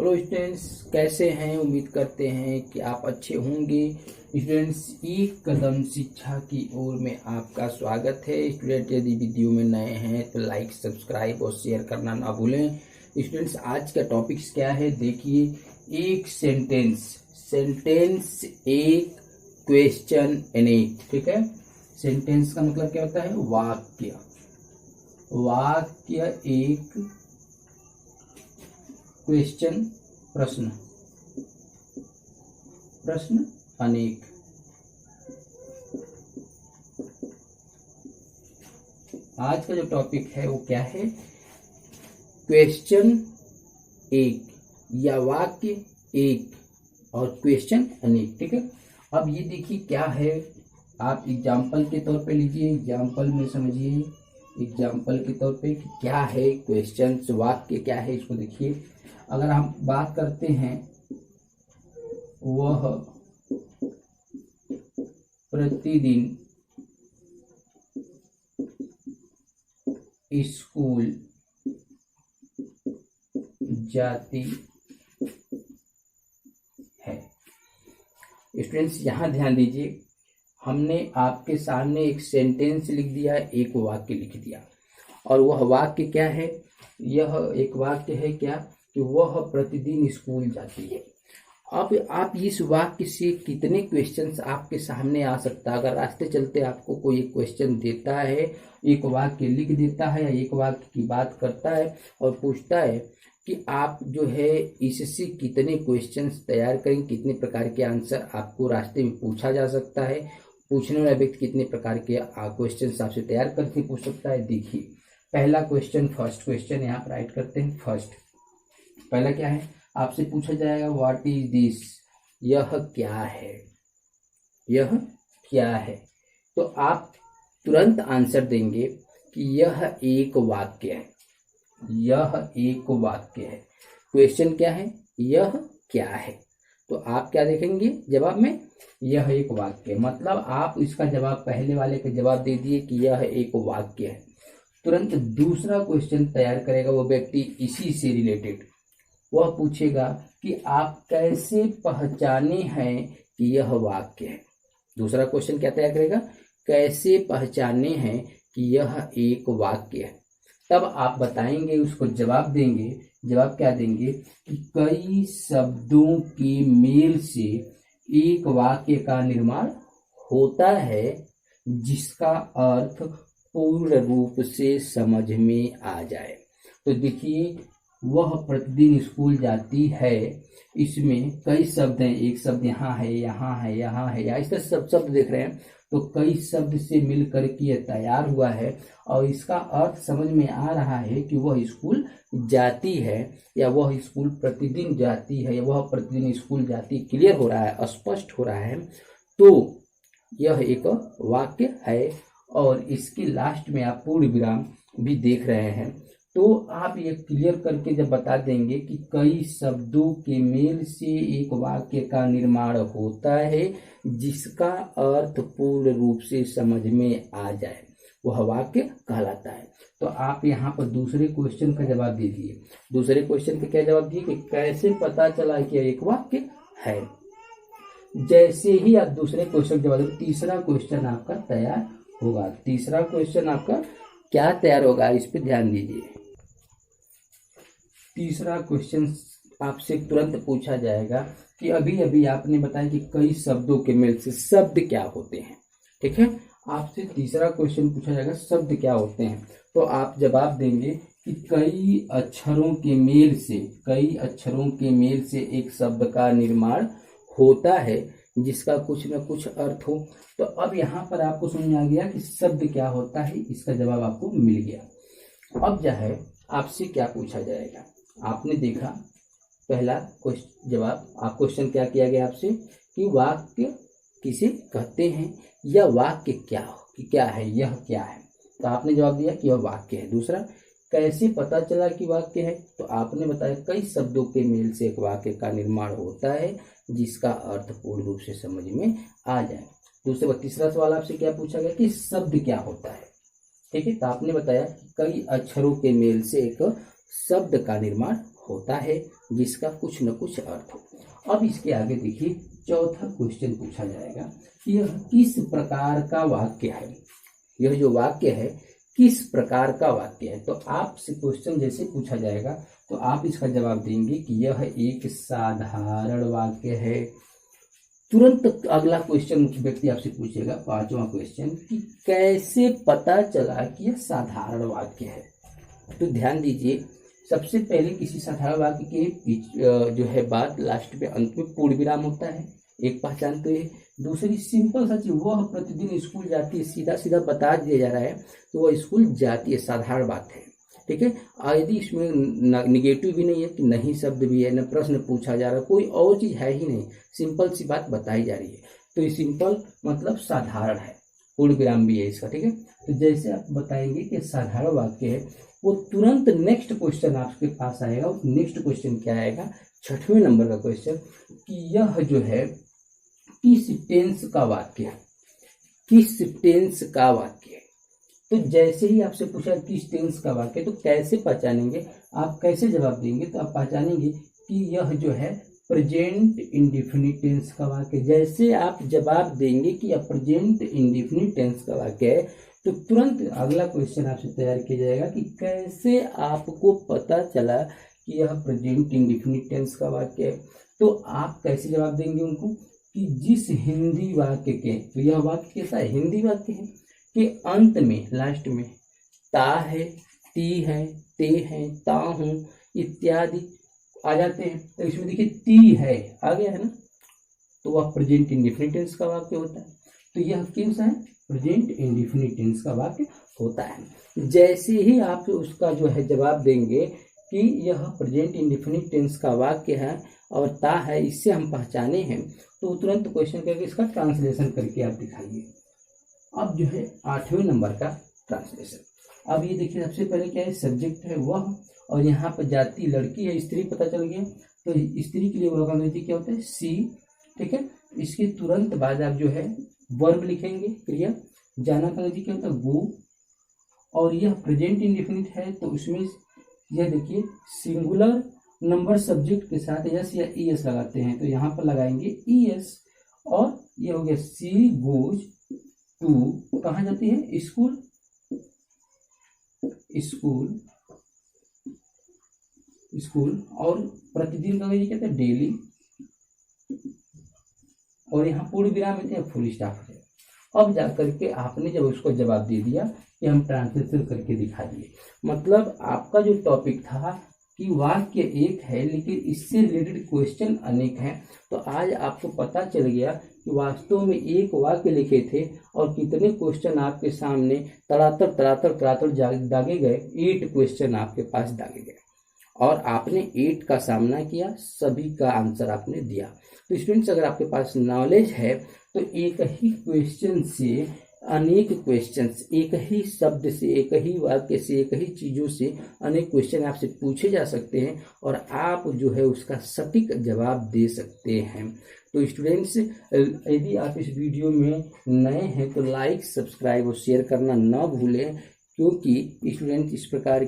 Hello students, कैसे हैं? उम्मीद करते हैं कि आप अच्छे होंगे। स्टूडेंट्स, एक कदम शिक्षा की ओर में आपका स्वागत है। स्टूडेंट, यदि वीडियो में नए हैं तो लाइक, सब्सक्राइब और शेयर करना ना भूलें। स्टूडेंट्स, आज का टॉपिक्स क्या है देखिए। एक सेंटेंस एक, क्वेश्चन अनेक। ठीक है, सेंटेंस का मतलब क्या होता है? वाक्य एक, क्वेश्चन प्रश्न अनेक। आज का जो टॉपिक है वो क्या है? क्वेश्चन एक या वाक्य एक और क्वेश्चन अनेक। ठीक है, अब ये देखिए क्या है। आप एग्जाम्पल के तौर पे लीजिए, एग्जाम्पल में समझिए, एग्जाम्पल के तौर पे कि क्या है क्वेश्चन, वाक्य क्या है इसको देखिए। अगर हम बात करते हैं, वह प्रतिदिन स्कूल जाती है। स्टूडेंट्स, यहां ध्यान दीजिए, हमने आपके सामने एक सेंटेंस लिख दिया, एक वाक्य लिख दिया, और वह वाक्य क्या है? यह एक वाक्य है क्या कि वह प्रतिदिन स्कूल जाती है। अब आप इस वाक्य से कितने क्वेश्चंस आपके सामने आ सकता है? अगर रास्ते चलते आपको कोई एक क्वेश्चन देता है, एक वाक्य लिख देता है या एक वाक्य की बात करता है और पूछता है कि आप जो है इससे कितने क्वेश्चंस तैयार करेंगे, कितने प्रकार के आंसर आपको रास्ते में पूछा जा सकता है, पूछने वाला व्यक्ति कितने प्रकार के क्वेश्चंस आपसे तैयार करके पूछ सकता है। देखिए, पहला क्वेश्चन, फर्स्ट क्वेश्चन यहाँ पर राइट करते हैं। फर्स्ट, पहला क्या है? आपसे पूछा जाएगा व्हाट इज दिस, यह क्या है, यह क्या है। तो आप तुरंत आंसर देंगे कि यह एक वाक्य है, यह एक वाक्य है। क्वेश्चन क्या है? यह क्या है। तो आप क्या देखेंगे जवाब में? यह एक वाक्य। मतलब आप इसका जवाब, पहले वाले का जवाब दे दिए कि यह एक वाक्य है। तुरंत दूसरा क्वेश्चन तैयार करेगा वो व्यक्ति इसी से रिलेटेड। वह पूछेगा कि आप कैसे पहचाने हैं कि यह वाक्य है। दूसरा क्वेश्चन क्या तैयार करेगा? कैसे पहचाने हैं कि यह एक वाक्य है। तब आप बताएंगे, उसको जवाब देंगे। जवाब क्या देंगे कि कई शब्दों के मेल से एक वाक्य का निर्माण होता है जिसका अर्थ पूर्ण रूप से समझ में आ जाए। तो देखिए, वह प्रतिदिन स्कूल जाती है, इसमें कई शब्द हैं। एक शब्द यहाँ है, यहाँ है, यहाँ है, या इस तरह सब शब्द देख रहे हैं। तो कई शब्द से मिलकर के यह तैयार हुआ है और इसका अर्थ समझ में आ रहा है कि वह स्कूल जाती है या वह स्कूल प्रतिदिन जाती है या वह प्रतिदिन स्कूल जाती। क्लियर हो रहा है, स्पष्ट हो रहा है। तो यह एक वाक्य है और इसकी लास्ट में आप पूर्ण विराम भी देख रहे हैं। तो आप ये क्लियर करके जब बता देंगे कि कई शब्दों के मेल से एक वाक्य का निर्माण होता है जिसका अर्थ पूर्ण रूप से समझ में आ जाए, वह वाक्य कहलाता है। तो आप यहाँ पर दूसरे क्वेश्चन का जवाब दे दिए। दूसरे क्वेश्चन का क्या जवाब दिए कि कैसे पता चला कि यह एक वाक्य है। जैसे ही आप दूसरे क्वेश्चन का जवाब, तीसरा क्वेश्चन आपका तैयार होगा। तीसरा क्वेश्चन आपका क्या तैयार होगा, इस पर ध्यान दीजिए। तीसरा क्वेश्चन आपसे तुरंत पूछा जाएगा कि अभी अभी आपने बताया कि कई शब्दों के मेल से शब्द क्या होते हैं। ठीक है, आपसे तीसरा क्वेश्चन पूछा जाएगा शब्द क्या होते हैं। तो आप जवाब देंगे कि कई अक्षरों के मेल से, कई अक्षरों के मेल से एक शब्द का निर्माण होता है जिसका कुछ न कुछ अर्थ हो। तो अब यहाँ पर आपको समझ में आ गया कि शब्द क्या होता है, इसका जवाब आपको मिल गया। अब जो है आपसे क्या पूछा जाएगा, आपने देखा पहला क्वेश्चन जवाब, आप क्वेश्चन क्या किया गया आपसे कि वाक्य किसे कहते हैं या वाक्य क्या है, यह क्या है। तो आपने जवाब दिया कि यह वाक्य है। दूसरा, कैसे पता चला कि वाक्य है? तो आपने बताया कई शब्दों के मेल से एक वाक्य का निर्माण होता है जिसका अर्थ पूर्ण रूप से समझ में आ जाए। दूसरे, तीसरा सवाल आपसे क्या पूछा गया कि शब्द क्या होता है। ठीक है, तो आपने बताया कि कई अक्षरों के मेल से एक शब्द का निर्माण होता है जिसका कुछ न कुछ अर्थ हो। अब इसके आगे देखिए चौथा क्वेश्चन पूछा जाएगा कि यह किस प्रकार का वाक्य है, यह जो वाक्य है किस प्रकार का वाक्य है। तो आपसे क्वेश्चन जैसे पूछा जाएगा तो आप इसका जवाब देंगे कि यह एक साधारण वाक्य है। तुरंत अगला क्वेश्चन व्यक्ति आपसे पूछेगा, पांचवा क्वेश्चन, कि कैसे पता चला कि यह साधारण वाक्य है। तो ध्यान दीजिए, सबसे पहले किसी साधारण वाक्य के जो है बात लास्ट में अंत में पूर्ण विराम होता है, एक पहचान तो है। दूसरी सिंपल सा चीज, वह प्रतिदिन स्कूल जाती है, सीधा सीधा बता दिया जा रहा है तो वह स्कूल जाती है, साधारण बात है, ठीक है। यदि इसमें निगेटिव भी नहीं है कि नहीं शब्द भी है, न प्रश्न पूछा जा रहा है, कोई और चीज है ही नहीं, सिंपल सी बात बताई जा रही है, तो ये सिंपल मतलब साधारण है, पूर्ण विराम भी है इसका, ठीक है। तो जैसे आप बताएंगे कि साधारण वाक्य है, वो तुरंत नेक्स्ट क्वेश्चन आपके पास आएगा। नेक्स्ट क्वेश्चन क्या आएगा, 6वें नंबर का क्वेश्चन, कि यह जो है किस टेंस का वाक्य है, किस टेंस का वाक्य है। तो जैसे ही आपसे पूछा किस टेंस का वाक्य, तो कैसे पहचानेंगे, आप कैसे जवाब देंगे, तो आप पहचानेंगे कि यह जो है प्रेजेंट इंडेफिनिट टेंस का वाक्य। जैसे आप जवाब देंगे कि यह प्रेजेंट इंडेफिनिट टेंस का वाक्य है, तो तुरंत अगला क्वेश्चन आपसे तैयार किया जाएगा कि कैसे आपको पता चला कि यह प्रेजेंट इंडेफिनिट टेंस का वाक्य है। तो आप कैसे जवाब देंगे उनको, कि जिस हिंदी वाक्य के, तो यह वाक्य कैसा है, हिंदी वाक्य है, के अंत में लास्ट में ता है, ती है, ते है, ता हूं इत्यादि आ जाते हैं। तो इसमें देखिए ती है आ गया है ना, तो वह प्रेजेंट इंडेफिनिट टेंस का वाक्य होता है। तो यह कैसा है, प्रेजेंट इंडेफिनिट टेंस का वाक्य होता है। जैसे ही आप उसका जो है जवाब देंगे कि यह प्रेजेंट इंडेफिनिट टेंस का वाक्य है और ता है, इससे हम पहचाने हैं, तो तुरंत क्वेश्चन करके इसका ट्रांसलेशन करके आप दिखाइए। अब जो है 8वें नंबर का ट्रांसलेशन। अब ये देखिए, सबसे पहले क्या है, सब्जेक्ट है वह, और यहाँ पर जाति लड़की है, स्त्री पता चल गया, तो स्त्री के लिए वह अंग्रेजी क्या होता है, सी, ठीक है। इसके तुरंत बाद आप जो है वर्ब लिखेंगे, क्रिया। जाना का अंग्रेजी क्या होता है, गो, और यह प्रेजेंट इंडेफिनिट है, तो उसमें यह देखिए सिंगुलर नंबर सब्जेक्ट के साथ एस या ई एस लगाते हैं, तो यहाँ पर लगाएंगे ई एस, और यह हो गया सी गोज टू, कहाँ जाती है, स्कूल, स्कूल, स्कूल, और प्रतिदिन का ये कहते हैं डेली, और यहाँ पूर्ण विराम देते हैं, फुल स्टॉप है। अब जाकर के आपने जब उसको जवाब दे दिया कि हम ट्रांसलेशन करके दिखा दिए, मतलब आपका जो टॉपिक था कि वाक्य एक है लेकिन इससे रिलेटेड क्वेश्चन अनेक हैं, तो आज आपको पता चल गया कि वास्तव में एक वाक्य लिखे थे और कितने क्वेश्चन आपके सामने तड़ातड़ दागे गए। 8 क्वेश्चन आपके पास दागे गए और आपने 8 का सामना किया, सभी का आंसर आपने दिया। तो स्टूडेंट्स, अगर आपके पास नॉलेज है तो एक ही क्वेश्चन से अनेक क्वेश्चंस, एक ही शब्द से, एक ही वाक्य से, एक ही चीज़ों से अनेक क्वेश्चन आपसे पूछे जा सकते हैं और आप जो है उसका सटीक जवाब दे सकते हैं। तो स्टूडेंट्स, यदि आप इस वीडियो में नए हैं तो लाइक, सब्सक्राइब और शेयर करना ना भूलें, क्योंकि स्टूडेंट इस प्रकार